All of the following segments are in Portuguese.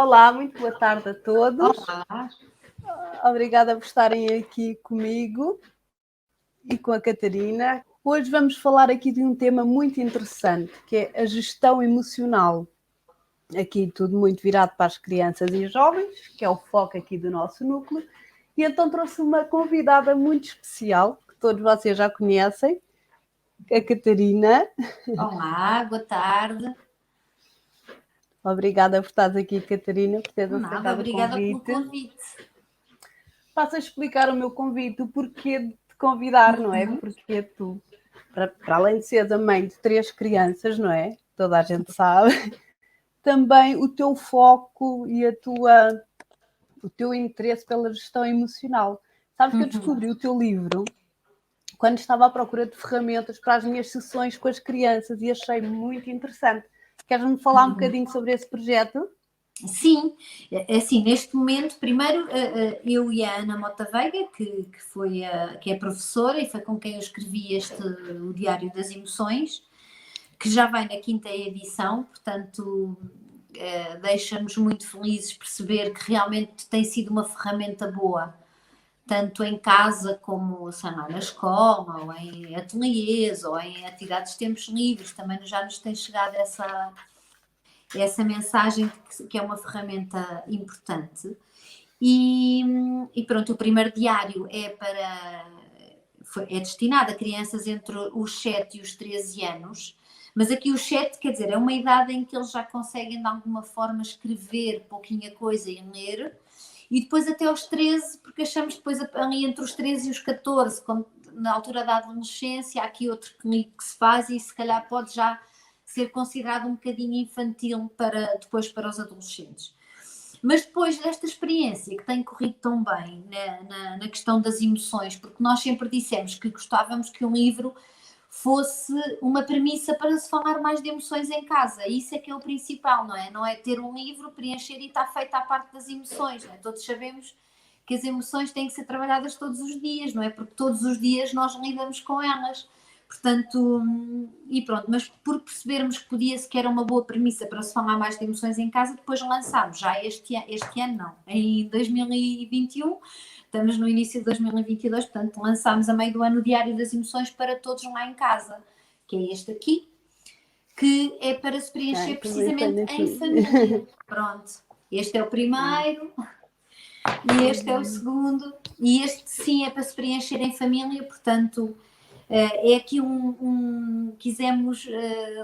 Olá, muito boa tarde a todos. Olá. Obrigada por estarem aqui comigo e com a Catarina. Hoje vamos falar aqui de um tema muito interessante, que é a gestão emocional. Aqui tudo muito virado para as crianças e jovens, que é o foco aqui do nosso núcleo. E então trouxe uma convidada muito especial, que todos vocês já conhecem, a Catarina. Olá, boa tarde. Obrigada por estares aqui, Catarina, por teres aceitado Obrigada o pelo convite. convite. Passo a explicar o meu convite, o porquê de te convidar, não é? Porque tu, para além de seres a mãe de 3 crianças, não é? Toda a gente sabe. Também o teu foco e o teu interesse pela gestão emocional. Sabes que eu descobri o teu livro quando estava à procura de ferramentas para as minhas sessões com as crianças e achei muito interessante. Queres-me falar um bocadinho sobre esse projeto? Sim, assim, neste momento, primeiro eu e a Ana Mota Veiga, que é professora e foi com quem eu escrevi o Diário das Emoções, que já vai na 5ª edição, portanto deixa-nos muito felizes perceber que realmente tem sido uma ferramenta boa, tanto em casa como, sei lá, na escola, ou em ateliês, ou em atividades de tempos livres, também já nos tem chegado essa mensagem que é uma ferramenta importante. E pronto, o primeiro diário é destinado a crianças entre os 7 e os 13 anos, mas aqui os 7, quer dizer, é uma idade em que eles já conseguem de alguma forma escrever pouquinha coisa e ler, e depois até aos 13, porque achamos que depois ali entre os 13 e os 14, na altura da adolescência, há aqui outro clique que se faz e se calhar pode já ser considerado um bocadinho infantil depois para os adolescentes. Mas depois desta experiência que tem corrido tão bem na questão das emoções, porque nós sempre dissemos que gostávamos que um livro fosse uma premissa para se falar mais de emoções em casa. Isso é que é o principal, não é? Não é ter um livro, preencher e está feita a parte das emoções, não é? Todos sabemos que as emoções têm que ser trabalhadas todos os dias, não é? Porque todos os dias nós lidamos com elas. Portanto, e pronto, mas por percebermos que era uma boa premissa para se falar mais de emoções em casa, depois lançámos já este ano não, em 2021, estamos no início de 2022, portanto lançámos a meio do ano o Diário das Emoções para todos lá em casa, que é este aqui, que é para se preencher precisamente em família. Pronto, este é o primeiro e este é o segundo, e este sim é para se preencher em família, portanto é aqui quisemos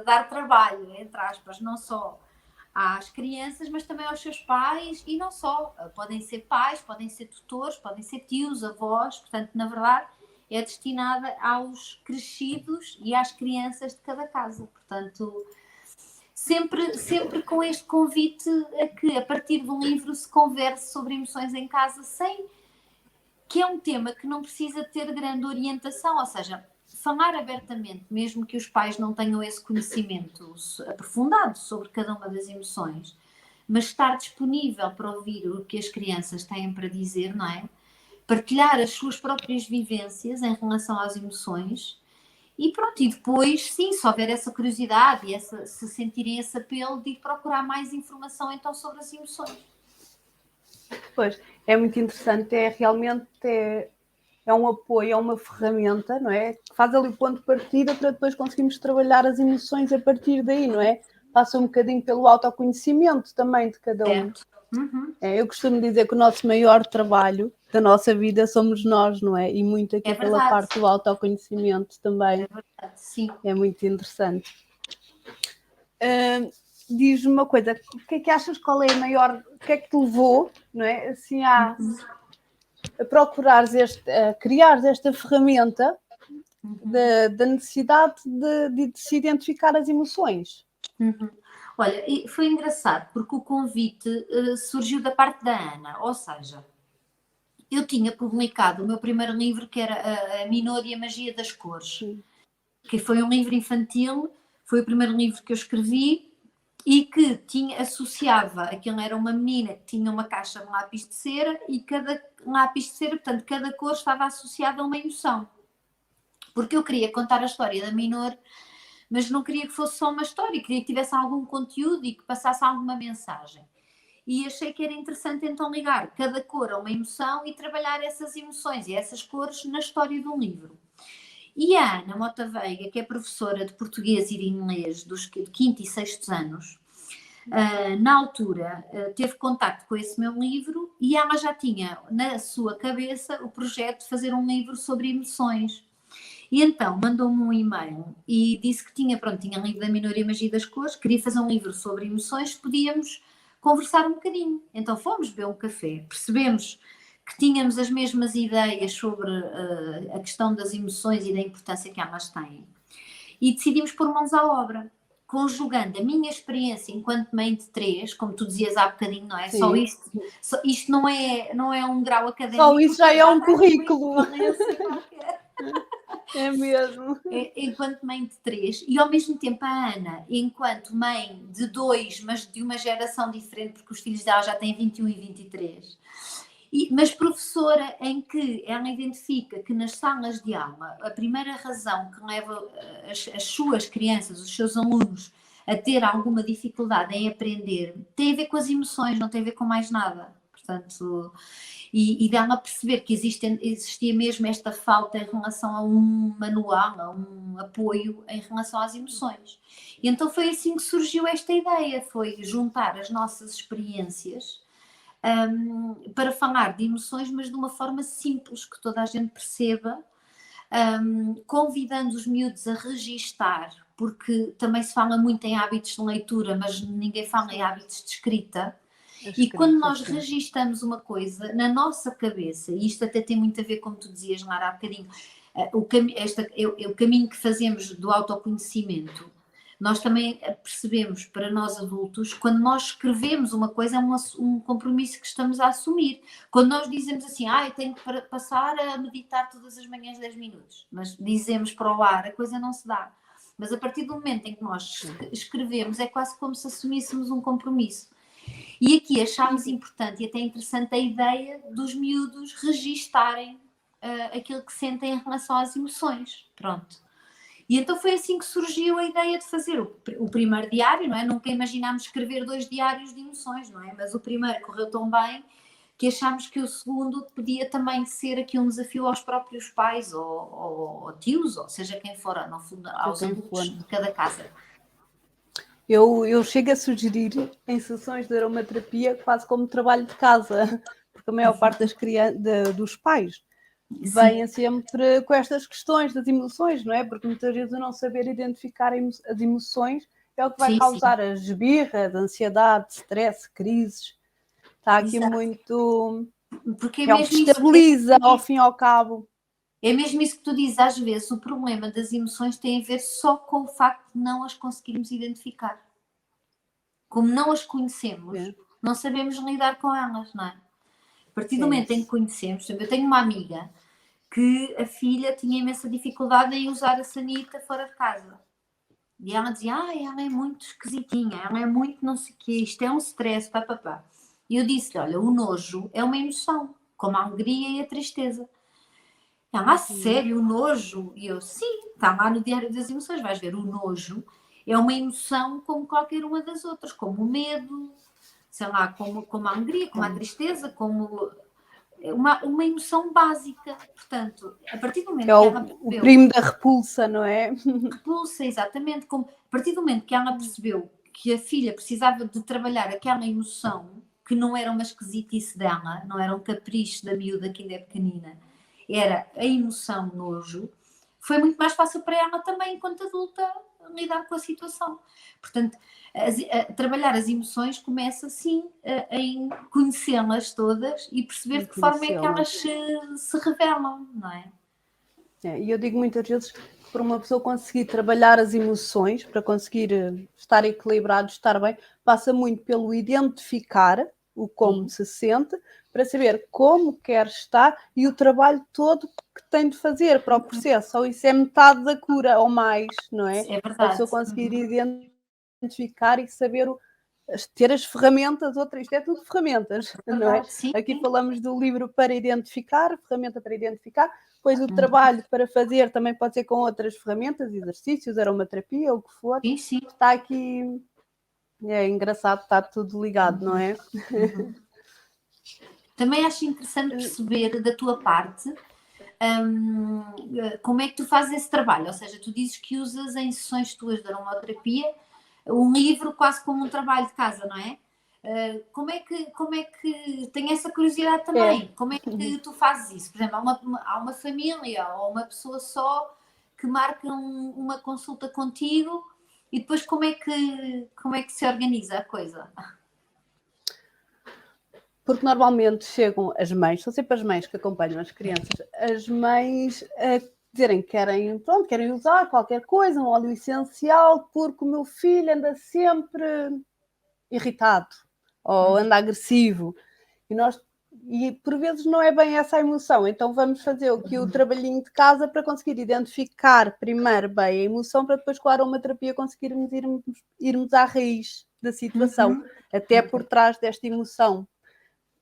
dar trabalho, entre aspas, não só às crianças, mas também aos seus pais, e não só, podem ser pais, podem ser tutores, podem ser tios, avós, portanto, na verdade, é destinada aos crescidos e às crianças de cada casa, portanto, sempre com este convite a que, a partir de um livro, se converse sobre emoções em casa, que é um tema que não precisa ter grande orientação, ou seja, falar abertamente, mesmo que os pais não tenham esse conhecimento aprofundado sobre cada uma das emoções, mas estar disponível para ouvir o que as crianças têm para dizer, não é? Partilhar as suas próprias vivências em relação às emoções e pronto, e depois, sim, se houver essa curiosidade e se sentirem esse apelo de ir procurar mais informação então sobre as emoções. Pois, é muito interessante, realmente um apoio, é uma ferramenta, não é? Que faz ali o ponto de partida para depois conseguirmos trabalhar as emoções a partir daí, não é? Passa um bocadinho pelo autoconhecimento também de cada um. Eu costumo dizer que o nosso maior trabalho da nossa vida somos nós, não é? E muito aqui pela parte do autoconhecimento também. É verdade, sim. É muito interessante. Diz-me uma coisa, o que é que achas, qual é a maior, o que é que te levou, não é? Assim, a procurares a criares esta ferramenta da necessidade de se identificar as emoções. Olha, foi engraçado porque o convite surgiu da parte da Ana, ou seja, eu tinha publicado o meu primeiro livro, que era A Minor e a Magia das Cores, que foi um livro infantil, foi o primeiro livro que eu escrevi e que associava, aquilo era uma menina que tinha uma caixa de lápis de cera e cada lápis de cera, portanto, cada cor estava associada a uma emoção. Porque eu queria contar a história da Minor, mas não queria que fosse só uma história, queria que tivesse algum conteúdo e que passasse alguma mensagem. e achei que era interessante então ligar cada cor a uma emoção e trabalhar essas emoções e essas cores na história de um livro. E a Ana Mota Veiga, que é professora de português e de inglês de 5º e 6º anos, na altura teve contacto com esse meu livro e ela já tinha na sua cabeça o projeto de fazer um livro sobre emoções. E então mandou-me um e-mail e disse que tinha lido A Minoria e Magia das Cores, queria fazer um livro sobre emoções, podíamos conversar um bocadinho. Então fomos beber um café, percebemos que tínhamos as mesmas ideias sobre a questão das emoções e da importância que elas têm. E decidimos pôr mãos à obra, conjugando a minha experiência enquanto mãe de 3, como tu dizias há bocadinho, não é? Sim. Só isto não é um grau académico. Só isso já é um currículo. É mesmo. Enquanto mãe de 3 e ao mesmo tempo a Ana, enquanto mãe de 2, mas de uma geração diferente, porque os filhos dela já têm 21 e 23, mas professora em que ela identifica que nas salas de aula a primeira razão que leva as suas crianças, os seus alunos, a ter alguma dificuldade em aprender tem a ver com as emoções, não tem a ver com mais nada. Portanto, e dá-me a perceber que existia mesmo esta falta em relação a um manual, a um apoio em relação às emoções. E então foi assim que surgiu esta ideia, foi juntar as nossas experiências para falar de emoções, mas de uma forma simples, que toda a gente perceba, convidando os miúdos a registar, porque também se fala muito em hábitos de leitura, mas ninguém fala em hábitos de escrita. E quando nós registamos uma coisa na nossa cabeça, e isto até tem muito a ver, como tu dizias, Lara, há bocadinho, o caminho que fazemos do autoconhecimento, nós também percebemos para nós adultos, quando nós escrevemos uma coisa, é um compromisso que estamos a assumir. Quando nós dizemos assim, eu tenho que passar a meditar todas as manhãs 10 minutos, mas dizemos para o ar, a coisa não se dá. Mas a partir do momento em que nós escrevemos, é quase como se assumíssemos um compromisso. E aqui achámos importante e até interessante a ideia dos miúdos registarem aquilo que sentem em relação às emoções. Pronto. E então foi assim que surgiu a ideia de fazer o primeiro diário, não é? Nunca imaginámos escrever 2 diários de emoções, não é? Mas o primeiro correu tão bem que achámos que o segundo podia também ser aqui um desafio aos próprios pais ou tios, ou seja quem for, no fundo, aos adultos de cada casa. Eu chego a sugerir em sessões de aromaterapia quase como trabalho de casa, porque a maior parte dos pais vêm sempre com estas questões das emoções, não é? Porque muitas vezes o não saber identificar as emoções é o que vai causar a esbirra, a ansiedade, stress, crises. Está aqui muito... Porque é o que estabiliza ao fim e ao cabo. É mesmo isso que tu dizes, às vezes o problema das emoções tem a ver só com o facto de não as conseguirmos identificar. Como não as conhecemos, não sabemos lidar com elas, não é? A partir do momento em que conhecemos, eu tenho uma amiga que a filha tinha imensa dificuldade em usar a sanita fora de casa. E ela dizia, ela é muito esquisitinha, ela é muito não sei o quê, isto é um stress, papapá. E eu disse-lhe, olha, o nojo é uma emoção, como a alegria e a tristeza. Ela, sério, o nojo? E eu, sim, está lá no Diário das Emoções, vais ver, o nojo é uma emoção como qualquer uma das outras, como o medo, sei lá, como a alegria, como a tristeza, como uma emoção básica. Portanto, a partir do momento que ela percebeu... o primo da repulsa, não é? Repulsa, exatamente. A partir do momento que ela percebeu que a filha precisava de trabalhar aquela emoção, que não era uma esquisitice dela, não era um capricho da miúda que ainda é pequenina, era a emoção nojo, foi muito mais fácil para ela também, enquanto adulta, lidar com a situação. Portanto, trabalhar as emoções começa, sim, em conhecê-las todas e perceber de que forma é que elas se revelam, não é? E eu digo muitas vezes que para uma pessoa conseguir trabalhar as emoções, para conseguir estar equilibrado, estar bem, passa muito pelo identificar o como se sente, para saber como quer estar e o trabalho todo que tem de fazer para o processo. Ou isso é metade da cura, ou mais, não é? É verdade. A pessoa conseguir identificar e saber ter as ferramentas, isto é tudo ferramentas, não é? Sim. Aqui falamos do livro para identificar, ferramenta para identificar, depois o trabalho para fazer também pode ser com outras ferramentas, exercícios, aromaterapia, o que for. Sim. Está aqui É engraçado, está tudo ligado, não é? Também acho interessante perceber da tua parte como é que tu fazes esse trabalho, ou seja, tu dizes que usas em sessões tuas de aromaterapia um livro quase como um trabalho de casa, não é? Como é que tenho essa curiosidade também? Como é que tu fazes isso? Por exemplo, há uma família ou uma pessoa só que marca uma consulta contigo e depois como é que se organiza a coisa? Porque normalmente chegam as mães, são sempre as mães que acompanham as crianças, as mães a dizerem que querem usar qualquer coisa, um óleo essencial, porque o meu filho anda sempre irritado ou anda agressivo. E por vezes não é bem essa a emoção, então vamos fazer o trabalhinho de casa para conseguir identificar primeiro bem a emoção, para depois com a aromaterapia conseguirmos irmos à raiz da situação, até por trás desta emoção.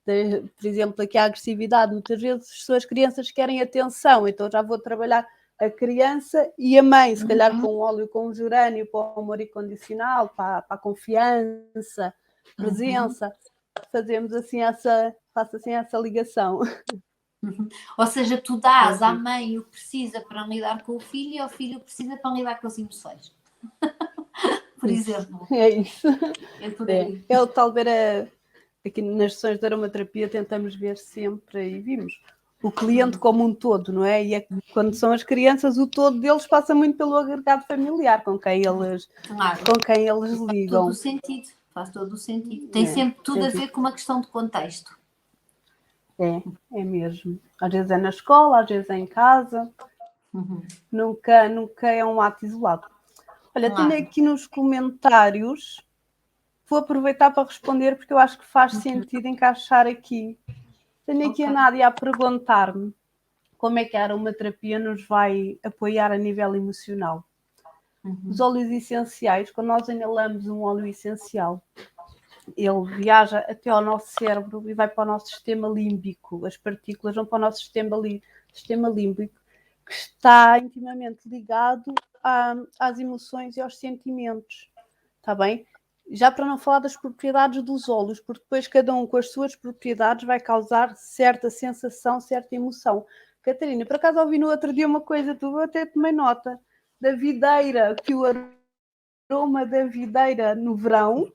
Por exemplo, aqui a agressividade, muitas vezes as crianças querem atenção, então já vou trabalhar a criança e a mãe, se calhar com um óleo com gerânio, para o amor incondicional, para a confiança, presença, fazemos assim faço assim essa ligação. Ou seja, tu dás à mãe o que precisa para lidar com o filho e ao filho o que precisa para lidar com as emoções. Por exemplo. É isso. É por aí. É o tal ver aqui nas sessões de aromaterapia tentamos ver sempre e vimos o cliente como um todo, não é? E quando são as crianças, o todo deles passa muito pelo agregado familiar com quem eles ligam. Faz todo o sentido. Tem sempre tudo a ver com uma questão de contexto. É mesmo. Às vezes é na escola, às vezes é em casa. Nunca é um ato isolado. Olha, tenho aqui nos comentários, vou aproveitar para responder porque eu acho que faz sentido encaixar aqui. Tenho aqui a Nádia a perguntar-me como é que a aromaterapia nos vai apoiar a nível emocional. Os óleos essenciais, quando nós inalamos um óleo essencial, ele viaja até ao nosso cérebro e vai para o nosso sistema límbico. As partículas vão para o nosso sistema límbico, que está intimamente ligado às emoções e aos sentimentos. Está bem? Já para não falar das propriedades dos óleos, porque depois cada um com as suas propriedades vai causar certa sensação, certa emoção. Catarina, por acaso ouvi no outro dia uma coisa, tu até tomei nota, da videira, que o aroma da videira no verão,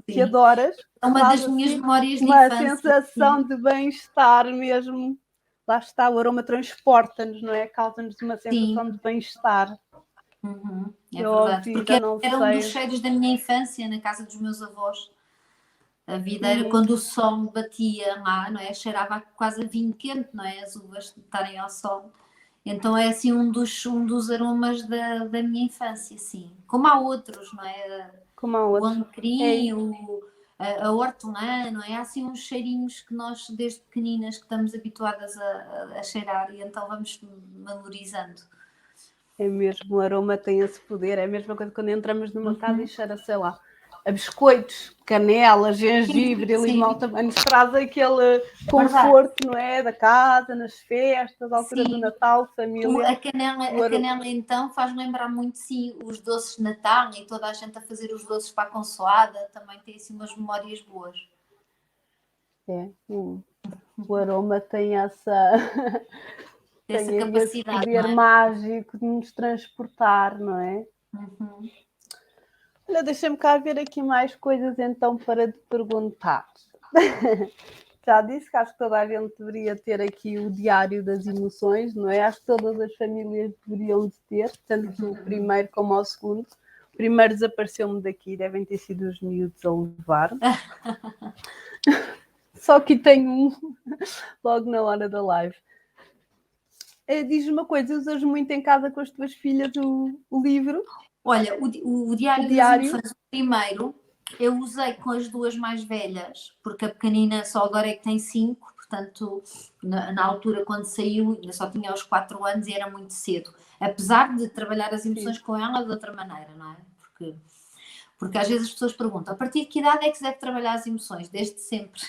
que adoras, é uma das minhas memórias de uma infância. sensação de bem-estar mesmo. Lá está, o aroma transporta-nos, não é? Causa-nos uma sensação de bem-estar. É verdade, porque era um dos cheiros da minha infância na casa dos meus avós. A videira, quando o sol batia lá, não é? Cheirava quase a vinho quente, não é? As uvas estarem ao sol. Então é assim um dos aromas da minha infância, sim. Como há outros, não é? Como há outros. O alecrim, a hortelã, não é? Há assim uns cheirinhos que nós, desde pequeninas, que estamos habituadas a cheirar e então vamos memorizando. É mesmo, o aroma tem esse poder. É a mesma coisa quando entramos numa casa e cheira, sei lá, a biscoitos, canela, gengibre e limão, também nos traz aquele conforto, não é? Da casa, nas festas, à altura do Natal, família. A canela então faz lembrar muito, sim, os doces de Natal e toda a gente a fazer os doces para a consoada, também tem assim umas memórias boas. O aroma tem essa capacidade, esse poder, não é? mágico de nos transportar, não é? Olha, deixa-me cá ver aqui mais coisas então para te perguntar. Já disse que acho que toda a gente deveria ter aqui o diário das emoções, não é? Acho que todas as famílias deveriam de ter, tanto o primeiro como o segundo. O primeiro desapareceu-me daqui, devem ter sido os miúdos a levar. Só que tenho um logo na hora da live. Diz-me uma coisa, usas muito em casa com as tuas filhas o livro? Olha, o diário das emoções, o primeiro, eu usei com as duas mais velhas, porque a pequenina só agora é que tem 5, portanto, na altura quando saiu, ainda só tinha aos 4 anos e era muito cedo. Apesar de trabalhar as emoções com ela de outra maneira, não é? Porque às vezes as pessoas perguntam, a partir de que idade é que se deve trabalhar as emoções? Desde sempre.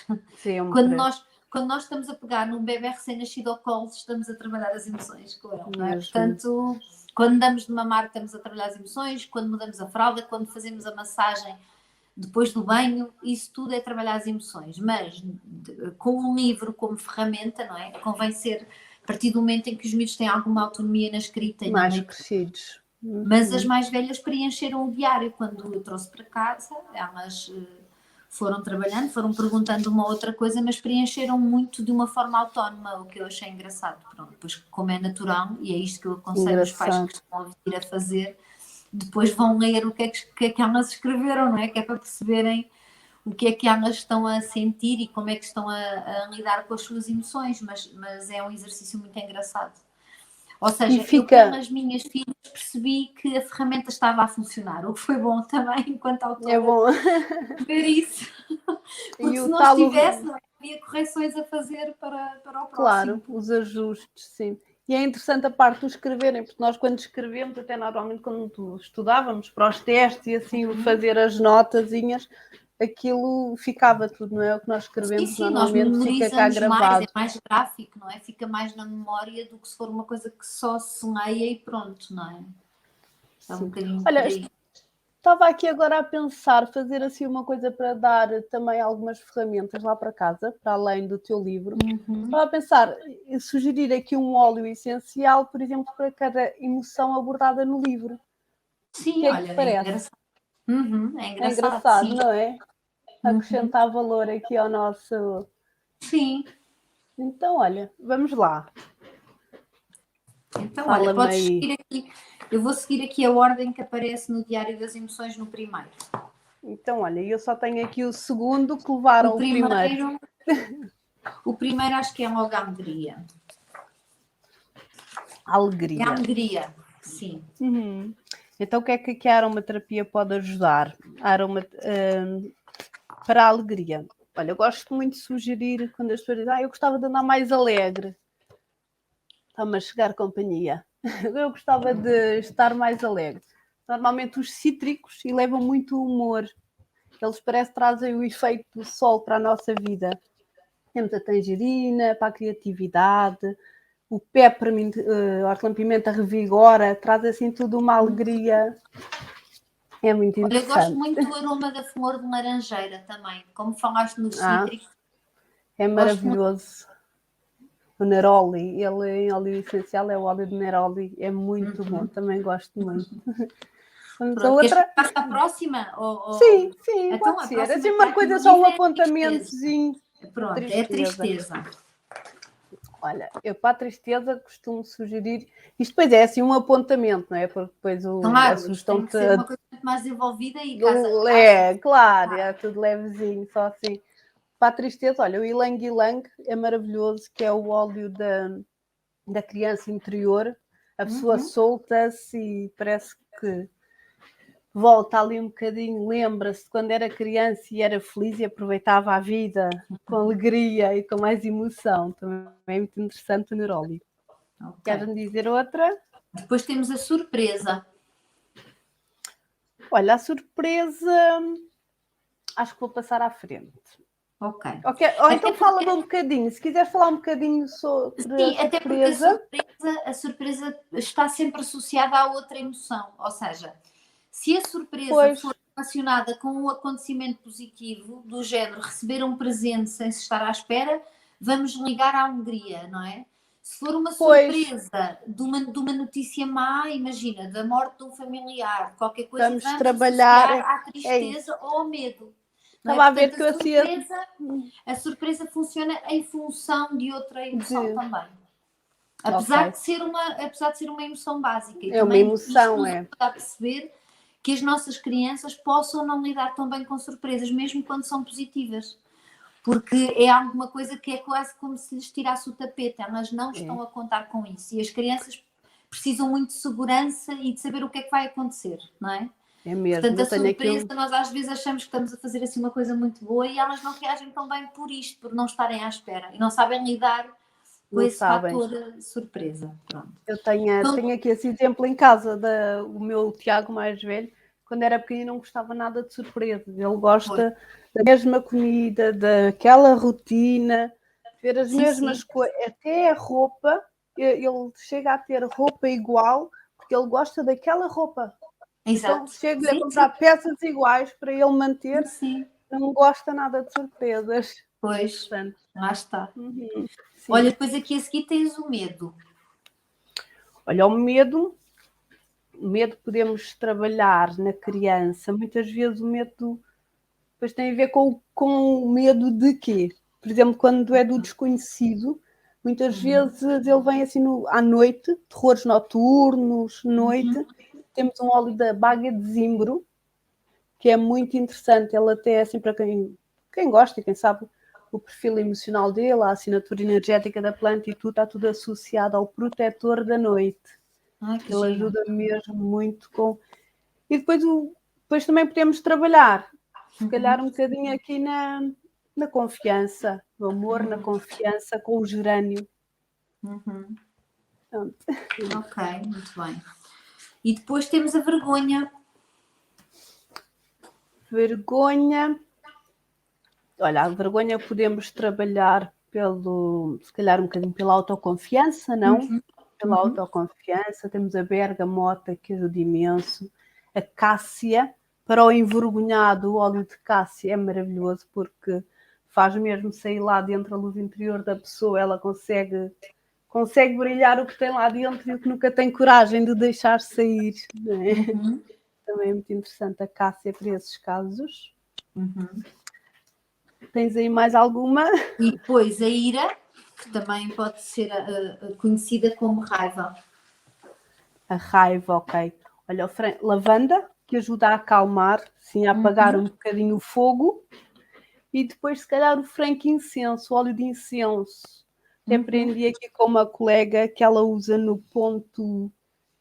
Quando nós estamos a pegar num bebê recém-nascido ao colo, estamos a trabalhar as emoções com ele, não é? Portanto, quando damos de mamar, estamos a trabalhar as emoções, quando mudamos a fralda, quando fazemos a massagem depois do banho, isso tudo é trabalhar as emoções. Mas com o livro como ferramenta, não é? Convém ser a partir do momento em que os miúdos têm alguma autonomia na escrita e na Mais leitura. crescidos. Mas as mais velhas preencheram o diário. Quando eu trouxe para casa, elas foram trabalhando, foram perguntando uma outra coisa, mas preencheram muito de uma forma autónoma, o que eu achei engraçado. Pronto, depois, como é natural, e é isto que eu aconselho os pais que estão a vir a fazer, depois vão ler o que é que elas escreveram, não é? Que é para perceberem o que é que elas estão a sentir e como é que estão a lidar com as suas emoções, mas é um exercício muito engraçado. Ou seja, eu pelas minhas filhas percebi que a ferramenta estava a funcionar, o que foi bom também enquanto autora. É bom ver isso. Porque e se não estivesse, não havia correções a fazer para o próximo. Claro, os ajustes, sim. E é interessante a parte do escreverem, porque nós quando escrevemos, até normalmente quando estudávamos para os testes e assim fazer as notazinhas, aquilo ficava tudo, não é? O que nós escrevemos sim, normalmente nós fica cá gravado. mais, é mais gráfico, não é? Fica mais na memória do que se for uma coisa que só se leia e pronto, não é? É um bocadinho por aí. Estava aqui agora a pensar fazer assim uma coisa para dar também algumas ferramentas lá para casa, para além do teu livro. Estava a pensar, sugerir aqui um óleo essencial, por exemplo, para cada emoção abordada no livro. Sim, que olha, que parece? é engraçado. É engraçado, sim. Não é? Acrescentar valor aqui ao nosso... Sim. Então, olha, vamos lá. Então, olha, podes seguir aqui. Eu vou seguir aqui a ordem que aparece no Diário das Emoções no primeiro. Então, olha, eu só tenho aqui o segundo que levaram o primeiro. O primeiro acho que é logo a alegria. Alegria. É a alegria, sim. Então, o que é que a aromaterapia pode ajudar? Para a alegria. Olha, eu gosto muito de sugerir quando as pessoas dizem eu gostava de andar mais alegre. Está-me a chegar companhia. Eu gostava de estar mais alegre. Normalmente os cítricos elevam muito o humor. Eles parece que trazem o efeito do sol para a nossa vida. Temos a tangerina para a criatividade, o peppermint, hortelã-pimenta revigora, traz assim tudo uma alegria. É muito interessante. Eu gosto muito do aroma da flor de laranjeira também, como falaste nos cítricos. É maravilhoso. O neroli, ele em óleo essencial é o óleo de neroli, é muito bom, também gosto muito. Vamos a outra. Queres passar a próxima? Sim, então, pode ser. Assim uma coisa, só um apontamentozinho. Pronto, é tristeza. Olha, eu para a tristeza costumo sugerir, isto depois é assim um apontamento, não é? Porque depois a sugestão tem que ser uma coisa muito mais desenvolvida e casa. Claro, é tudo levezinho, só assim. Para a tristeza, olha, o Ylang Ylang é maravilhoso, que é o óleo da criança interior. A pessoa solta-se e parece que volta ali um bocadinho, lembra-se de quando era criança e era feliz e aproveitava a vida com alegria e com mais emoção. Também é muito interessante o neroli. Queres-me dizer outra? Depois temos a surpresa. Olha, a surpresa acho que vou passar à frente. Ok. Ou então fala-me um bocadinho, se quiseres falar um bocadinho sobre Sim, até porque a surpresa está sempre associada a outra emoção, ou seja, se a surpresa for relacionada com um acontecimento positivo, do género receber um presente sem se estar à espera, vamos ligar à alegria, não é? Se for uma surpresa de uma notícia má, imagina, da morte de um familiar, qualquer coisa, vamos trabalhar à tristeza ou ao medo. Estava a ver que a surpresa funciona em função de outra emoção também. Apesar de ser uma emoção básica. E é uma emoção, Dá a perceber que as nossas crianças possam não lidar tão bem com surpresas, mesmo quando são positivas. Porque é alguma coisa que é quase como se lhes tirasse o tapete. Elas não estão a contar com isso. E as crianças precisam muito de segurança e de saber o que é que vai acontecer, não é? É mesmo. Portanto, a surpresa, nós às vezes achamos que estamos a fazer assim uma coisa muito boa e elas não reagem tão bem por isto, por não estarem à espera e não sabem lidar com esse fator surpresa. Pronto. Eu tenho aqui esse exemplo em casa, o meu Tiago mais velho, quando era pequenino não gostava nada de surpresas. Ele gosta da mesma comida, daquela rotina, ver as mesmas coisas, até a roupa, ele chega a ter roupa igual, porque ele gosta daquela roupa. Então Exato. chego-lhe a Sim, comprar peças iguais para ele manter, sim. não gosta nada de surpresas. Pois, Portanto, lá está. Olha, sim. depois aqui a seguir tens o medo. Olha, o medo podemos trabalhar na criança. Muitas vezes o medo depois tem a ver com o medo de quê? Por exemplo, quando é do desconhecido, muitas vezes ele vem assim à noite, terrores noturnos, noite. Temos um óleo da baga de zimbro, que é muito interessante. Ele até é assim para quem gosta e quem sabe o perfil emocional dele, a assinatura energética da planta e tudo, está tudo associado ao protetor da noite. Ai, que Ele giro. ajuda mesmo muito com. E depois também podemos trabalhar, se calhar um bocadinho aqui na confiança, no amor, na confiança com o gerânio. Pronto. Ok, muito bem. E depois temos a vergonha. Vergonha. Olha, a vergonha podemos trabalhar se calhar um bocadinho pela autoconfiança, não? Pela autoconfiança. Temos a bergamota, que ajuda imenso. A cássia, para o envergonhado, o óleo de cássia é maravilhoso porque faz mesmo sair lá dentro a luz interior da pessoa, ela consegue brilhar o que tem lá dentro e o que nunca tem coragem de deixar sair. Não é? Também é muito interessante a cássia para esses casos. Tens aí mais alguma? E depois a ira, que também pode ser conhecida como raiva. A raiva, ok. Olha, lavanda, que ajuda a acalmar, sim, a apagar um bocadinho o fogo. E depois, se calhar, o frankincenso, o óleo de incenso. Até aprendi aqui com uma colega que ela usa no ponto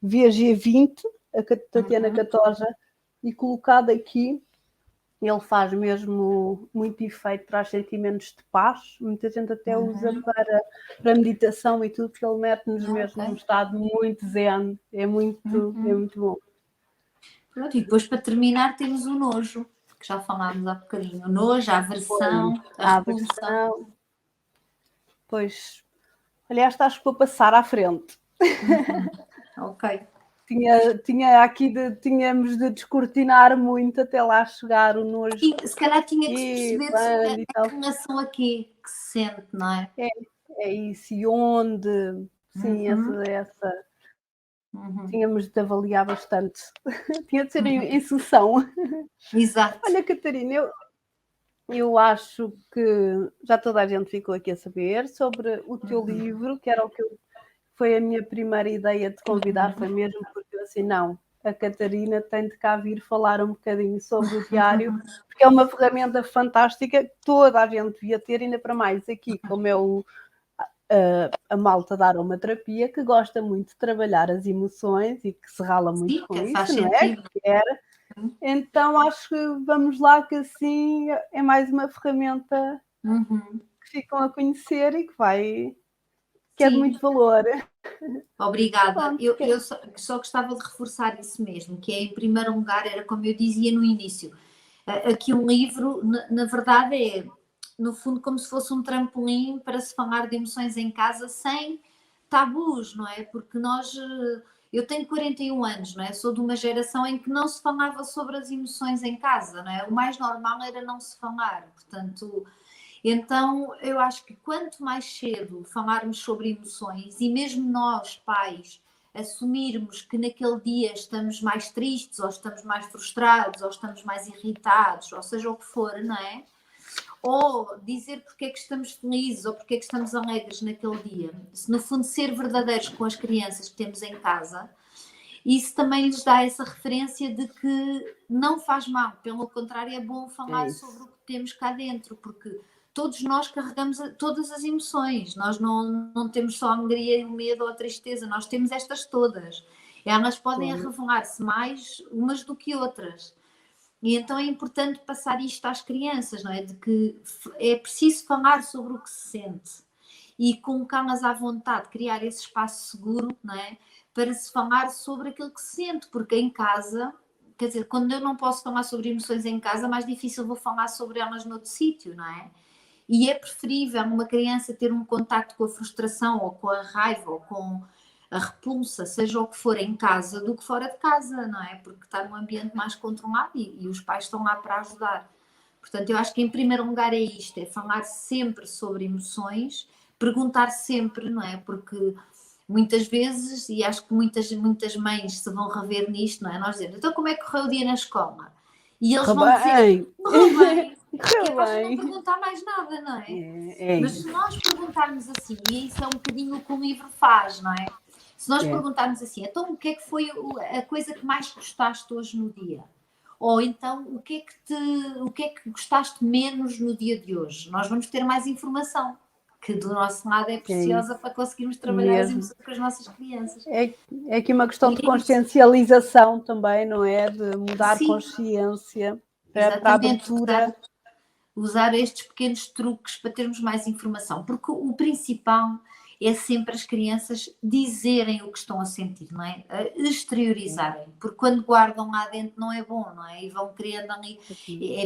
VG20, a Tatiana Catoja, e colocado aqui, ele faz mesmo muito efeito, traz sentimentos de paz. Muita gente até usa para meditação e tudo, porque ele mete-nos mesmo num estado muito zen. É muito bom. Pronto, e depois para terminar temos o nojo, que já falámos há bocadinho. O nojo, a aversão, a repulsão. Pois, aliás, estás para passar à frente. Ok. Tínhamos de descortinar muito até lá chegar o nojo. E se calhar tinha que se perceber tal. em relação a quê que se sente, não é? É isso, e onde, sim, essa tínhamos de avaliar bastante. Tinha de ser em sessão. Exato. Olha, Catarina, eu acho que já toda a gente ficou aqui a saber sobre o teu livro, que era foi a minha primeira ideia de convidar, foi mesmo porque eu assim, não, a Catarina tem de cá vir falar um bocadinho sobre o diário, porque é uma ferramenta fantástica que toda a gente devia ter, ainda para mais aqui, como é a malta da aromaterapia, que gosta muito de trabalhar as emoções e que se rala muito Sim, com que isso, faz não é? sentido. Então acho que vamos lá, que assim é mais uma ferramenta que ficam a conhecer e que é de Sim. muito valor. Obrigada. Pronto, Eu só gostava de reforçar isso mesmo, que é, em primeiro lugar, era como eu dizia no início, aqui um livro, na verdade, é, no fundo, como se fosse um trampolim para se falar de emoções em casa sem tabus, não é? Porque eu tenho 41 anos, não é? Sou de uma geração em que não se falava sobre as emoções em casa, não é? O mais normal era não se falar, portanto... Então, eu acho que quanto mais cedo falarmos sobre emoções e mesmo nós, pais, assumirmos que naquele dia estamos mais tristes, ou estamos mais frustrados, ou estamos mais irritados, ou seja o que for, não é? Ou dizer porque é que estamos felizes, ou porque é que estamos alegres naquele dia. Se no fundo ser verdadeiros com as crianças que temos em casa, isso também lhes dá essa referência de que não faz mal, pelo contrário, é bom falar sobre o que temos cá dentro, porque todos nós carregamos todas as emoções, nós não temos só a alegria, o medo ou a tristeza, nós temos estas todas. Elas podem revelar-se mais umas do que outras. E então é importante passar isto às crianças, não é? De que é preciso falar sobre o que se sente e colocá-las à vontade, criar esse espaço seguro, não é? Para se falar sobre aquilo que se sente, porque em casa, quer dizer, quando eu não posso falar sobre emoções em casa, mais difícil vou falar sobre elas noutro sítio, não é? E é preferível uma criança ter um contacto com a frustração ou com a raiva ou com a repulsa, seja o que for em casa, do que fora de casa, não é? Porque está num ambiente mais controlado e os pais estão lá para ajudar. Portanto, eu acho que em primeiro lugar é isto, é falar sempre sobre emoções, perguntar sempre, não é? Porque muitas vezes, e acho que muitas mães se vão rever nisto, não é? Nós dizemos, então como é que correu o dia na escola? E eles vão dizer, correu bem, que é para a gente não perguntar mais nada, não é? Mas se nós perguntarmos assim, e isso é um bocadinho o que o livro faz, não é? Se nós perguntarmos assim, então o que é que foi a coisa que mais gostaste hoje no dia? Ou então o que é que gostaste menos no dia de hoje? Nós vamos ter mais informação, que do nosso lado é preciosa para conseguirmos trabalhar as emoções com as nossas crianças. É aqui uma questão de consciencialização também, não é? De mudar consciência para a abertura. Usar estes pequenos truques para termos mais informação, porque o principal é sempre as crianças dizerem o que estão a sentir, não é? Exteriorizarem, porque quando guardam lá dentro não é bom, não é? E vão criando ali,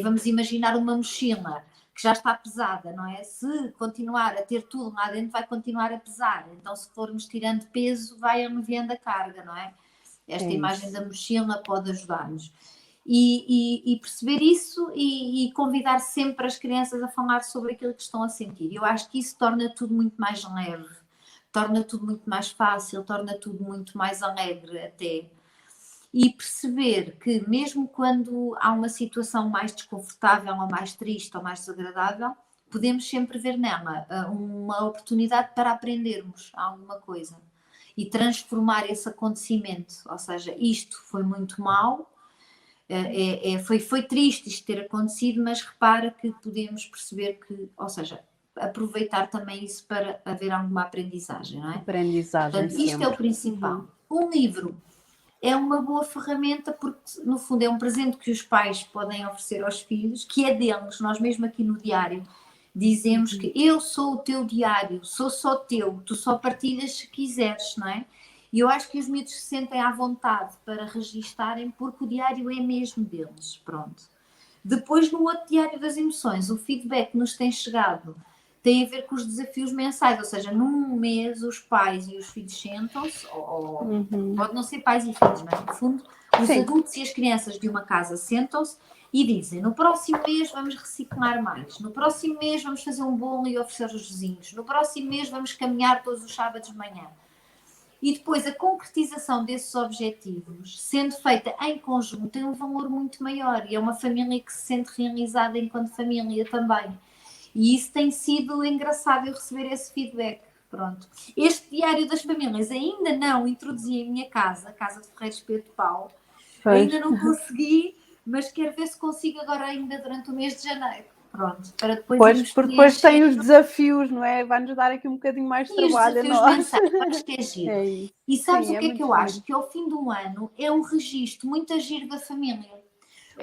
vamos imaginar uma mochila que já está pesada, não é? Se continuar a ter tudo lá dentro, vai continuar a pesar. Então, se formos tirando peso, vai aliviando a carga, não é? Esta imagem da mochila pode ajudar-nos. E perceber isso e convidar sempre as crianças a falar sobre aquilo que estão a sentir. Eu acho que isso torna tudo muito mais leve, torna tudo muito mais fácil, torna tudo muito mais alegre até. E perceber que mesmo quando há uma situação mais desconfortável, ou mais triste, ou mais desagradável, podemos sempre ver nela uma oportunidade para aprendermos alguma coisa e transformar esse acontecimento. Ou seja, isto foi muito mau, foi triste isto ter acontecido, mas repara que podemos perceber que, ou seja, aproveitar também isso para haver alguma aprendizagem, não é? Portanto, isto sempre. É o principal. Um livro é uma boa ferramenta porque, no fundo, é um presente que os pais podem oferecer aos filhos, que é deles. Nós mesmo aqui no diário dizemos que eu sou o teu diário, sou só teu, tu só partilhas se quiseres, não é? E eu acho que os miúdos se sentem à vontade para registarem porque o diário é mesmo deles, pronto. Depois, no outro diário das emoções, o feedback que nos tem chegado tem a ver com os desafios mensais, ou seja, num mês os pais e os filhos sentam-se, ou pode não ser pais e filhos, mas no fundo os adultos e as crianças de uma casa sentam-se e dizem, no próximo mês vamos reciclar mais, no próximo mês vamos fazer um bolo e oferecer aos vizinhos, no próximo mês vamos caminhar todos os sábados de manhã. E depois a concretização desses objetivos, sendo feita em conjunto, tem um valor muito maior e é uma família que se sente realizada enquanto família também. E isso tem sido engraçado eu receber esse feedback. Pronto. Este diário das famílias ainda não introduzi em minha casa, a Casa de Ferreiros Pedro de Paulo. Ainda não consegui, mas quero ver se consigo agora ainda durante o mês de janeiro. Pronto, para depois porque depois tem os desafios, não é? Vai-nos dar aqui um bocadinho mais de trabalho. Os desafios mensais, acho que é giro. E sabes o que é que eu acho? Que ao fim do ano é um registro muito giro da família.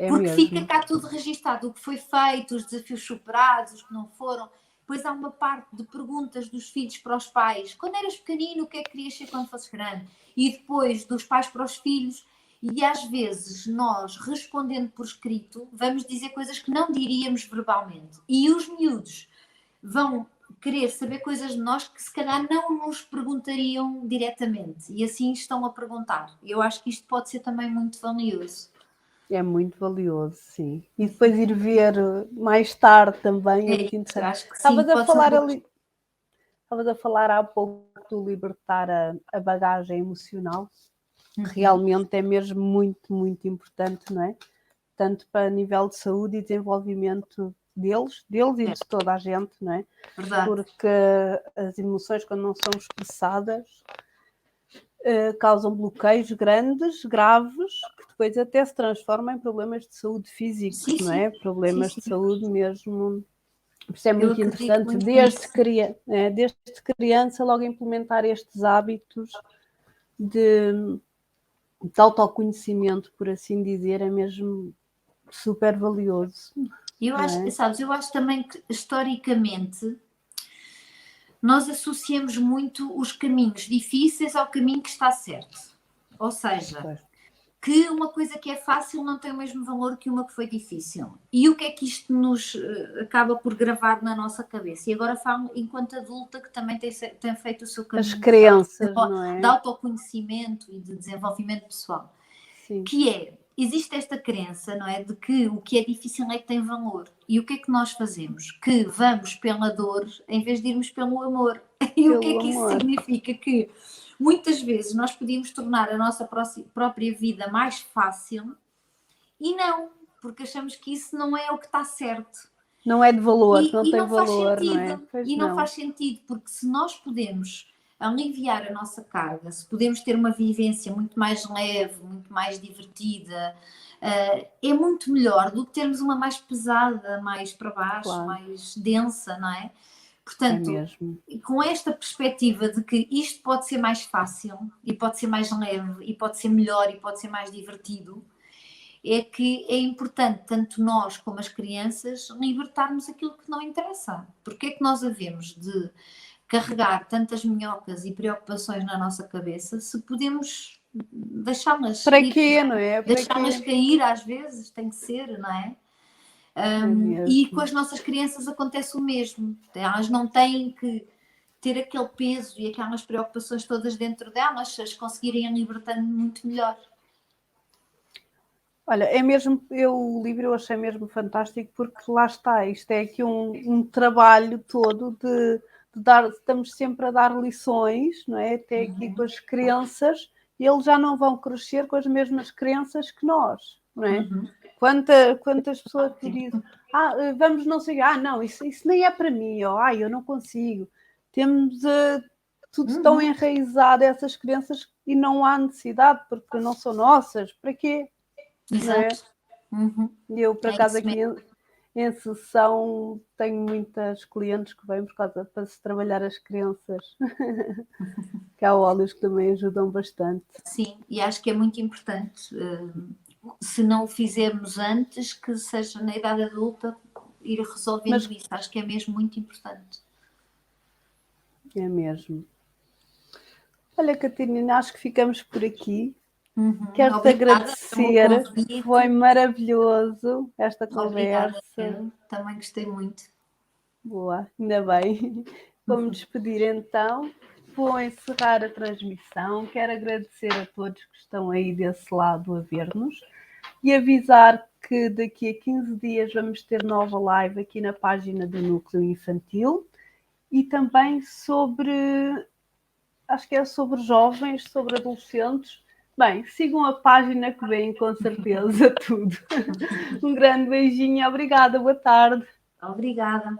Porque fica cá tudo registado, o que foi feito, os desafios superados, os que não foram. Depois há uma parte de perguntas dos filhos para os pais. Quando eras pequenino, o que é que querias ser quando fosses grande? E depois dos pais para os filhos. E às vezes nós, respondendo por escrito, vamos dizer coisas que não diríamos verbalmente. E os miúdos vão querer saber coisas de nós que se calhar não nos perguntariam diretamente. E assim estão a perguntar. Eu acho que isto pode ser também muito valioso. É muito valioso, sim. E depois ir ver mais tarde também é muito interessante. Acho que sim, Estavas a falar há pouco do libertar a bagagem emocional. Realmente é mesmo muito, muito importante, não é? Tanto para nível de saúde e desenvolvimento deles e de toda a gente, não é? Verdade. Porque as emoções, quando não são expressadas, causam bloqueios grandes, graves, que depois até se transformam em problemas de saúde físicos, não é? Problemas de saúde mesmo. Isso é muito interessante, desde criança, logo implementar estes hábitos de autoconhecimento, por assim dizer, é mesmo super valioso. Eu acho também que historicamente nós associamos muito os caminhos difíceis ao caminho que está certo. Ou seja, que uma coisa que é fácil não tem o mesmo valor que uma que foi difícil. E o que é que isto nos acaba por gravar na nossa cabeça? E agora falo enquanto adulta que também tem feito o seu caminho as crenças, não é? de autoconhecimento e de desenvolvimento pessoal. Sim. Que é, existe esta crença, não é? De que o que é difícil é que tem valor. E o que é que nós fazemos? Que vamos pela dor em vez de irmos pelo amor. E o que é que isso significa? Que muitas vezes nós podíamos tornar a nossa própria vida mais fácil e não, porque achamos que isso não é o que está certo. Não é de valor, não tem não valor, faz sentido, não é? Pois e não faz sentido, porque se nós podemos aliviar a nossa carga, se podemos ter uma vivência muito mais leve, muito mais divertida, é muito melhor do que termos uma mais pesada, mais para baixo, Claro. mais densa, não é? Portanto, com esta perspectiva de que isto pode ser mais fácil e pode ser mais leve e pode ser melhor e pode ser mais divertido, é que é importante, tanto nós como as crianças, libertarmos aquilo que não interessa. Porque é que nós havemos de carregar tantas minhocas e preocupações na nossa cabeça se podemos deixá-las para quê, não é? Deixá-las cair às vezes, tem que ser, não é? E com as nossas crianças acontece o mesmo. Elas não têm que ter aquele peso e aquelas preocupações todas dentro delas, se as conseguirem libertando muito melhor. Olha, é mesmo, o livro eu achei mesmo fantástico porque lá está, isto é aqui um trabalho todo de dar, estamos sempre a dar lições, não é? Até aqui com as crianças, e eles já não vão crescer com as mesmas crenças que nós, não é? Quantas pessoas que dizem, vamos não sei, não, isso nem é para mim, eu não consigo. Temos tudo tão enraizado essas crenças e não há necessidade, porque não são nossas, para quê? Exato. Eu, por acaso, aqui em sessão, tenho muitas clientes que vêm para se trabalhar as crenças. Que há óleos que também ajudam bastante. Sim, e acho que é muito importante, se não o fizermos antes, que seja na idade adulta, ir resolvendo isso. Acho que é mesmo muito importante. É mesmo. Olha, Catarina, acho que ficamos por aqui. Quero-te agradecer, foi maravilhoso esta conversa. Obrigada, também gostei muito. Boa, ainda bem. Vou-me despedir então, vou encerrar a transmissão. Quero agradecer a todos que estão aí desse lado a ver-nos e avisar que daqui a 15 dias vamos ter nova live aqui na página do Núcleo Infantil e também acho que é sobre jovens, sobre adolescentes. Bem, sigam a página que vem com certeza tudo. Um grande beijinho, obrigada, boa tarde. Obrigada.